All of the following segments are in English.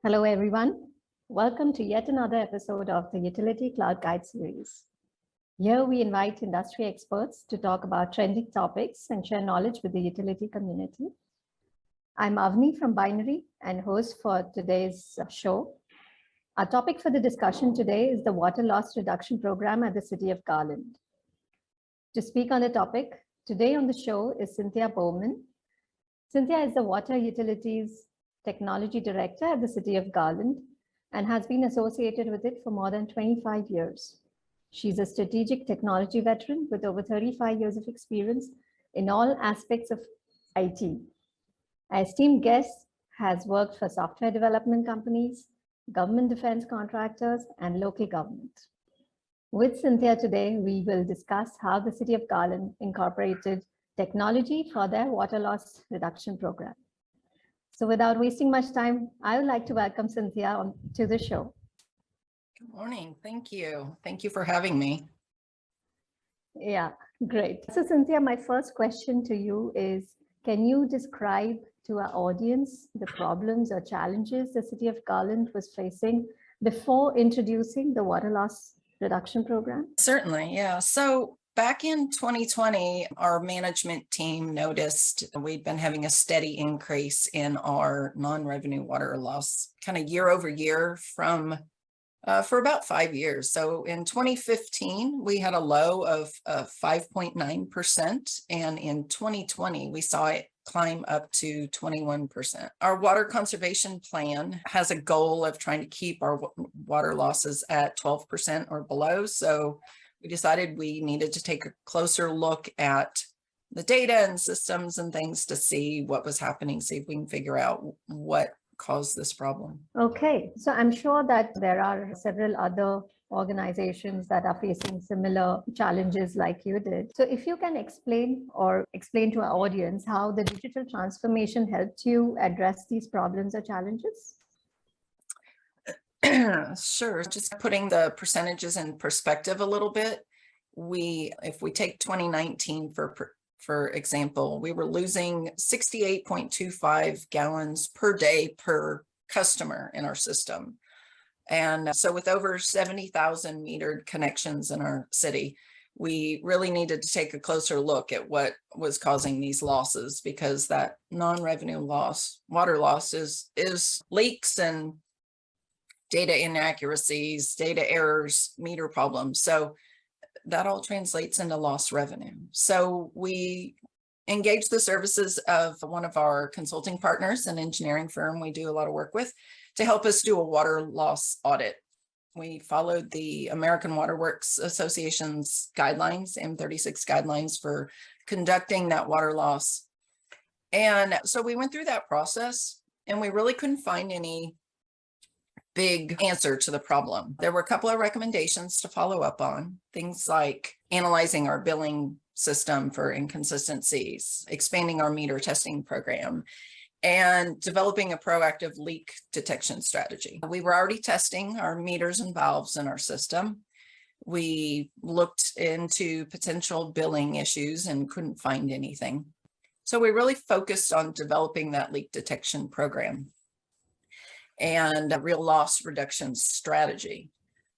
Hello, everyone. Welcome to yet another episode of the Utility Cloud Guide series. Here we invite industry experts to talk about trending topics and share knowledge with the utility community. I'm Avani from Bynry and host for today's show. Our topic for the discussion today is the water loss reduction program at the City of Garland. To speak on the topic, today on the show is Cynthia Baughman. Cynthia is the Water Utilities Technology Director at the City of Garland and has been associated with it for more than 25 years. She's a strategic technology veteran with over 35 years of experience in all aspects of IT. Our esteemed guest has worked for software development companies, government defense contractors, and local government. With Cynthia today, we will discuss how the City of Garland incorporated technology for their water loss reduction program. So without wasting much time, I would like to welcome Cynthia to the show. Good morning. Thank you. Thank you for having me. Yeah, great. So Cynthia, my first question to you is, can you describe to our audience the problems or challenges the City of Garland was facing before introducing the water loss reduction program? Certainly, yeah. So back in 2020, our management team noticed we'd been having a steady increase in our non-revenue water loss kind of year over year for about 5 years. So in 2015, we had a low of 5.9%. And in 2020, we saw it climb up to 21%. Our water conservation plan has a goal of trying to keep our water losses at 12% or below. So we decided we needed to take a closer look at the data and systems and things to see what was happening, see if we can figure out what caused this problem. Okay, so I'm sure that there are several other organizations that are facing similar challenges like you did. So if you can explain to our audience how the digital transformation helped you address these problems or challenges? Sure. Just putting the percentages in perspective a little bit. If we take 2019 for example, we were losing 68.25 gallons per day per customer in our system. And so with over 70,000 metered connections in our city, we really needed to take a closer look at what was causing these losses, because that non-revenue loss, water loss is leaks and data inaccuracies, data errors, meter problems. So that all translates into lost revenue. So we engaged the services of one of our consulting partners, an engineering firm we do a lot of work with, to help us do a water loss audit. We followed the American Water Works Association's guidelines, M36 guidelines, for conducting that water loss. And so we went through that process and we really couldn't find any big answer to the problem. There were a couple of recommendations to follow up on, things like analyzing our billing system for inconsistencies, expanding our meter testing program, and developing a proactive leak detection strategy. We were already testing our meters and valves in our system. We looked into potential billing issues and couldn't find anything. So we really focused on developing that leak detection program and a real loss reduction strategy.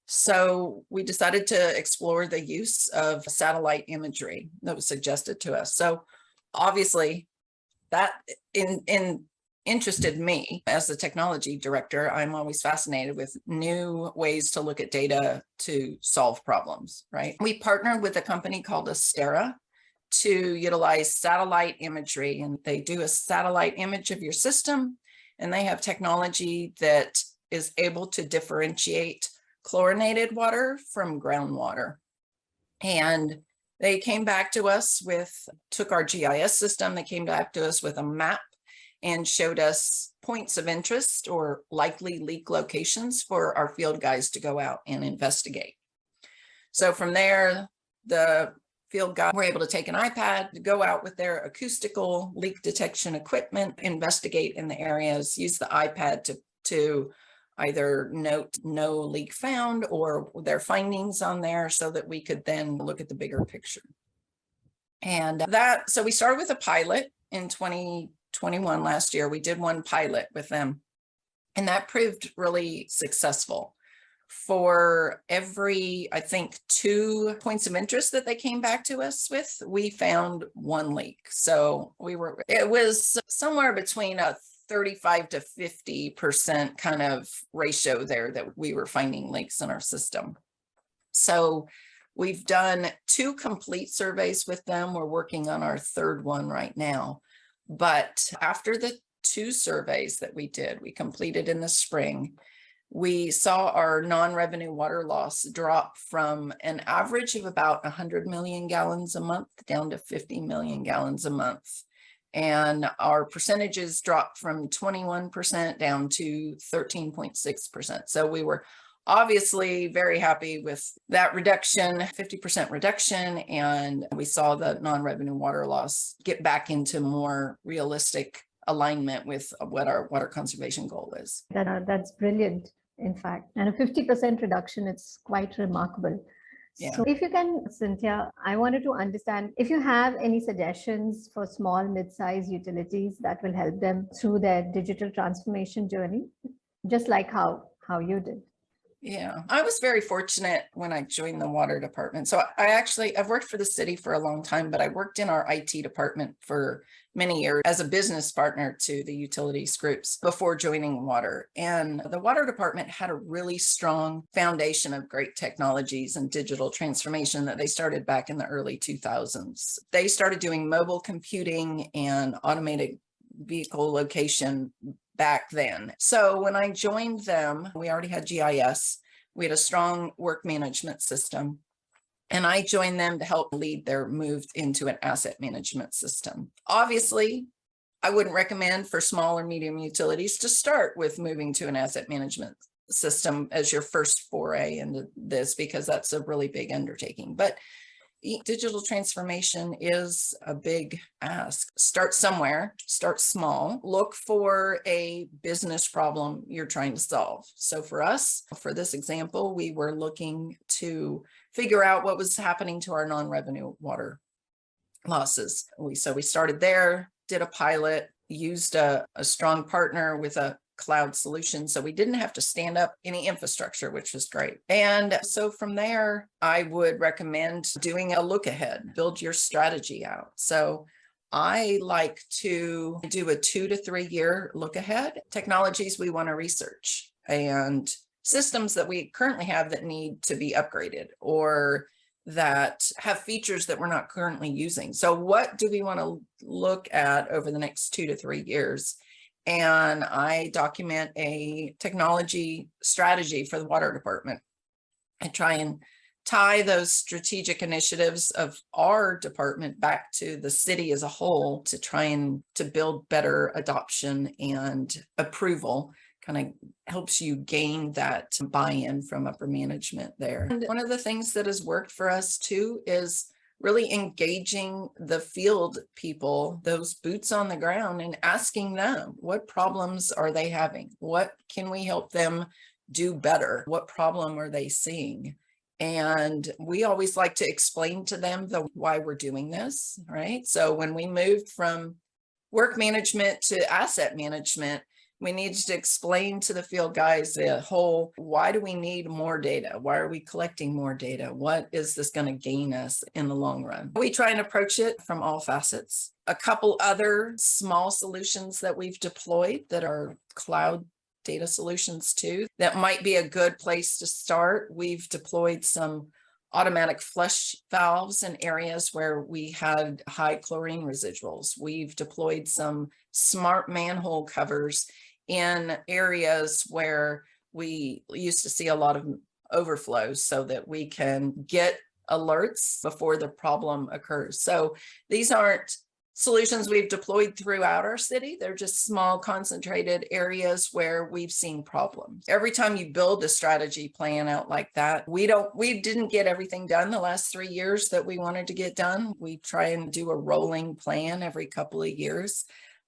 So we decided to explore the use of satellite imagery that was suggested to us. So obviously that interested me as the technology director. I'm always fascinated with new ways to look at data to solve problems, right? We partnered with a company called Astera to utilize satellite imagery, and they do a satellite image of your system. And they have technology that is able to differentiate chlorinated water from groundwater. And they came back to us took our GIS system, they came back to us with a map and showed us points of interest or likely leak locations for our field guys to go out and investigate. So from there, the field guys were able to take an iPad, to go out with their acoustical leak detection equipment, investigate in the areas, use the iPad to either note no leak found or their findings on there so that we could then look at the bigger picture. And so we started with a pilot in 2021 last year. We did one pilot with them. And that proved really successful. For every, I think, 2 points of interest that they came back to us with, we found 1 leak. So it was somewhere between a 35 to 50% kind of ratio there that we were finding leaks in our system. So we've done 2 complete surveys with them. We're working on our 3rd one right now. But after the 2 surveys that we completed in the spring, we saw our non-revenue water loss drop from an average of about 100 million gallons a month down to 50 million gallons a month. And our percentages dropped from 21% down to 13.6%. So we were obviously very happy with that reduction, 50% reduction. And we saw the non-revenue water loss get back into more realistic alignment with what our water conservation goal is. That's brilliant, in fact. And a 50% reduction, it's quite remarkable. Yeah. So if you can, Cynthia, I wanted to understand if you have any suggestions for small, mid-size utilities that will help them through their digital transformation journey, just like how you did. Yeah, I was very fortunate when I joined the water department. So I've worked for the city for a long time, but I worked in our IT department for many years as a business partner to the utilities groups before joining water. And the water department had a really strong foundation of great technologies and digital transformation that they started back in the early 2000s. They started doing mobile computing and automated vehicle location back then. So when I joined them, we already had GIS. We had a strong work management system. And I joined them to help lead their move into an asset management system. Obviously, I wouldn't recommend for small or medium utilities to start with moving to an asset management system as your first foray into this, because that's a really big undertaking. But digital transformation is a big ask. Start somewhere, start small, look for a business problem you're trying to solve. So for us, for this example, we were looking to figure out what was happening to our non-revenue water losses. So we started there, did a pilot, used a strong partner with a cloud solution. So we didn't have to stand up any infrastructure, which was great. And so from there, I would recommend doing a look ahead, build your strategy out. So I like to do a 2 to 3 year look ahead, technologies we want to research and systems that we currently have that need to be upgraded or that have features that we're not currently using. So what do we want to look at over the next 2 to 3 years? And I document a technology strategy for the water department. I try and tie those strategic initiatives of our department back to the city as a whole to try and to build better adoption and approval. Kind of helps you gain that buy-in from upper management there. And one of the things that has worked for us too is really engaging the field people, those boots on the ground, and asking them, what problems are they having? What can we help them do better? What problem are they seeing? And we always like to explain to them why we're doing this, right? So when we moved from work management to asset management, we needed to explain to the field guys the whole, why do we need more data? Why are we collecting more data? What is this going to gain us in the long run? We try and approach it from all facets. A couple other small solutions that we've deployed that are cloud data solutions too, that might be a good place to start. We've deployed some automatic flush valves in areas where we had high chlorine residuals. We've deployed some smart manhole covers in areas where we used to see a lot of overflows so that we can get alerts before the problem occurs. So these aren't solutions we've deployed throughout our city. They're just small concentrated areas where we've seen problems. Every time you build a strategy plan out like that, we didn't get everything done the last 3 years that we wanted to get done. We try and do a rolling plan every couple of years.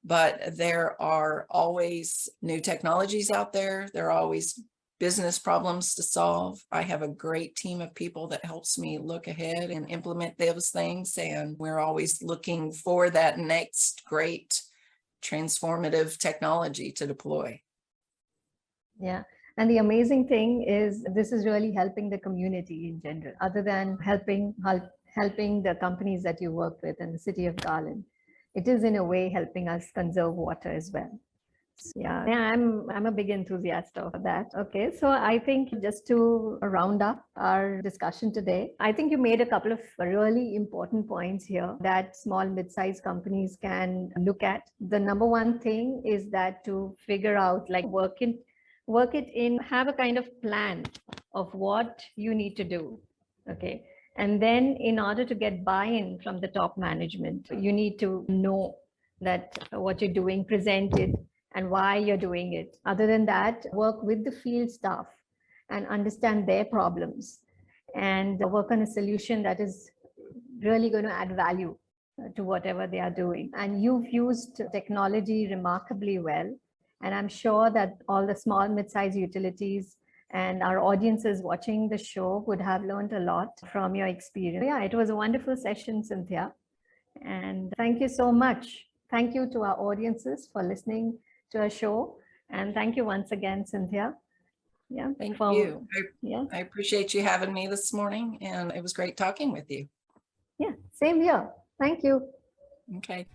But there are always new technologies out there. There are always business problems to solve. I have a great team of people that helps me look ahead and implement those things. And we're always looking for that next great transformative technology to deploy. Yeah. And the amazing thing is this is really helping the community in general, other than helping the companies that you work with in the City of Garland. It is in a way helping us conserve water as well. Yeah, I'm a big enthusiast of that. Okay, so I think just to round up our discussion today, I think you made a couple of really important points here that small mid-sized companies can look at. The number one thing is that to figure out, like, work it in, have a kind of plan of what you need to do. Okay, and then in order to get buy-in from the top management, you need to know that what you're doing, present it, and why you're doing it. Other than that, work with the field staff and understand their problems and work on a solution that is really going to add value to whatever they are doing. And you've used technology remarkably well. And I'm sure that all the small, mid-sized utilities and our audiences watching the show would have learned a lot from your experience. Yeah, it was a wonderful session, Cynthia. And thank you so much. Thank you to our audiences for listening to our show. And thank you once again, Cynthia. Yeah. Thank you. Yeah. I appreciate you having me this morning, and it was great talking with you. Yeah, same here. Thank you. Okay.